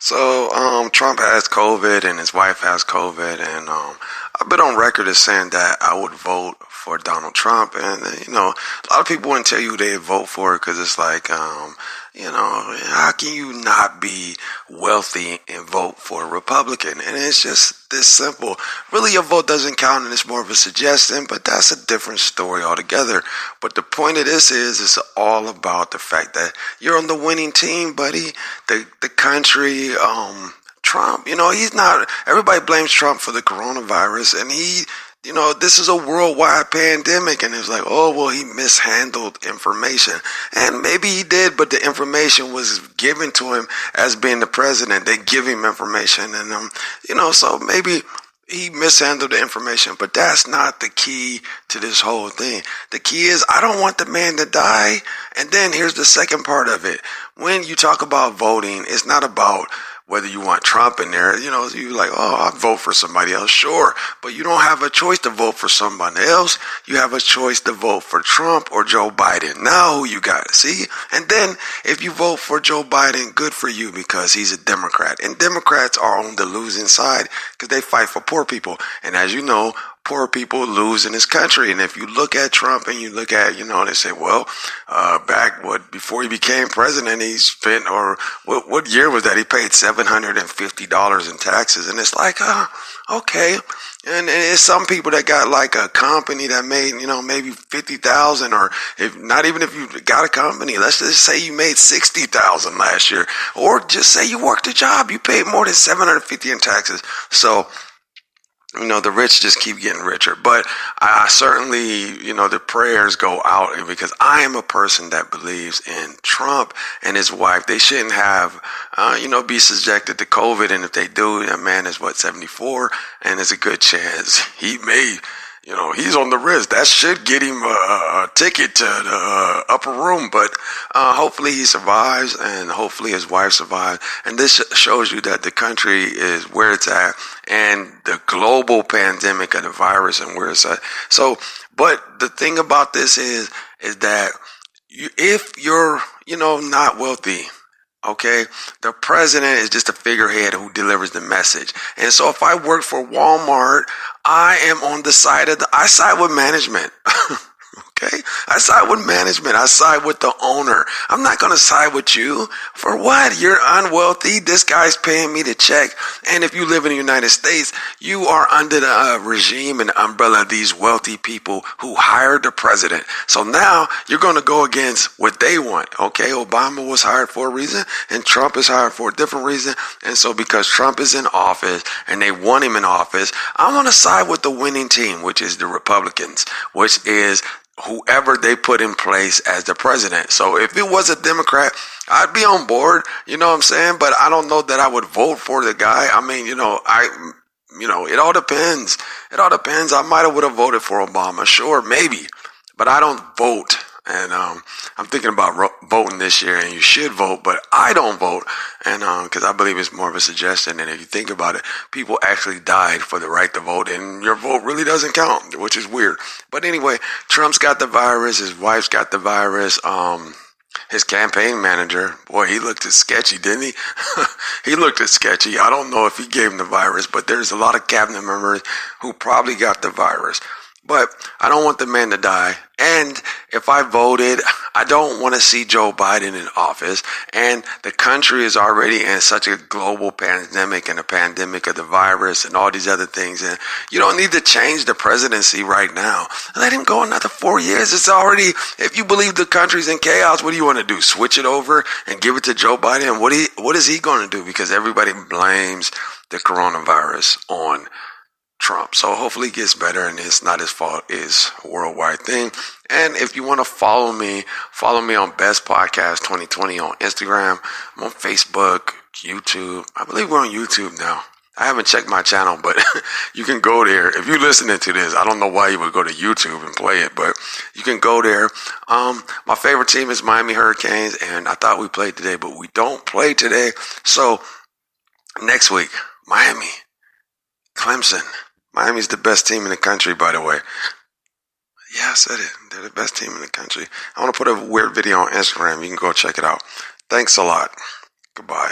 Trump has COVID and his wife has COVID, and I've been on record as saying that I would vote for Donald Trump. And a lot of people wouldn't tell you they vote for it because it's like, how can you not be wealthy and vote for a Republican? And it's just this simple. Really, your vote doesn't count, and it's more of a suggestion, but that's a different story altogether. But the point of this is, it's all about the fact that you're on the winning team, buddy. The country, Trump, he's not, everybody blames Trump for the coronavirus, and this is a worldwide pandemic, and it's like, oh, well, he mishandled information. And maybe he did, but the information was given to him as being the president. They give him information, and, so maybe he mishandled the information, but that's not the key to this whole thing. The key is, I don't want the man to die. And then here's the second part of it. When you talk about voting, it's not about whether you want Trump in there. You're like, oh, I'll vote for somebody else. Sure. But you don't have a choice to vote for somebody else. You have a choice to vote for Trump or Joe Biden. Now who you got? See? And then if you vote for Joe Biden, good for you because he's a Democrat. And Democrats are on the losing side because they fight for poor people. And as you know, poor people lose in this country. And if you look at Trump and you look at, they say, well, before he became president, he spent, or what year was that? He paid $750 in taxes. And it's like, okay. And it's some people that got like a company that made, maybe 50,000, or if you got a company, let's just say you made 60,000 last year, or just say you worked a job, you paid more than 750 in taxes. So, the rich just keep getting richer. But I certainly, the prayers go out because I am a person that believes in Trump and his wife. They shouldn't have, be subjected to COVID. And if they do, that man is 74, and there's a good chance he may, he's on the risk. That should get him a ticket to the upper room. But hopefully he survives, and hopefully his wife survives. And this shows you that the country is where it's at, and the global pandemic of the virus and where it's at. So, but the thing about this is that if you're, not wealthy, okay, the president is just a figurehead who delivers the message. And so if I work for Walmart, I am on the side I side with management. Okay? I side with management. I side with the owner. I'm not going to side with you. For what? You're unwealthy. This guy's paying me the check. And if you live in the United States, you are under the regime and umbrella of these wealthy people who hired the president. So now you're going to go against what they want. Okay? Obama was hired for a reason, and Trump is hired for a different reason. And so because Trump is in office and they want him in office, I'm going to side with the winning team, which is the Republicans, which is whoever they put in place as the president. So if it was a Democrat, I'd be on board, you know what I'm saying? But I don't know that I would vote for the guy. I mean, it all depends. It all depends. I might have would have voted for Obama. Sure, maybe. But I don't vote. And I'm thinking about voting this year, and you should vote, but I don't vote, and because I believe it's more of a suggestion. And if you think about it, people actually died for the right to vote, and your vote really doesn't count, which is weird. But anyway, Trump's got the virus, his wife's got the virus. His campaign manager, boy, he looked sketchy, didn't he? He looked sketchy. I don't know if he gave him the virus, but there's a lot of cabinet members who probably got the virus. But I don't want the man to die. And if I voted, I don't want to see Joe Biden in office. And the country is already in such a global pandemic and a pandemic of the virus and all these other things. And you don't need to change the presidency right now. Let him go another 4 years. It's already, if you believe the country's in chaos, what do you want to do? Switch it over and give it to Joe Biden? And what is he going to do? Because everybody blames the coronavirus on Trump. So hopefully it gets better and it's not his fault. It's a worldwide thing. And if you want to follow me on Best Podcast 2020 on Instagram. I'm on Facebook, YouTube. I believe we're on YouTube now. I haven't checked my channel, but you can go there. If you're listening to this, I don't know why you would go to YouTube and play it, but you can go there. My favorite team is Miami Hurricanes, and I thought we played today, but we don't play today. So next week, Miami, Clemson. Miami's the best team in the country, by the way. Yeah, I said it. They're the best team in the country. I want to put a weird video on Instagram. You can go check it out. Thanks a lot. Goodbye.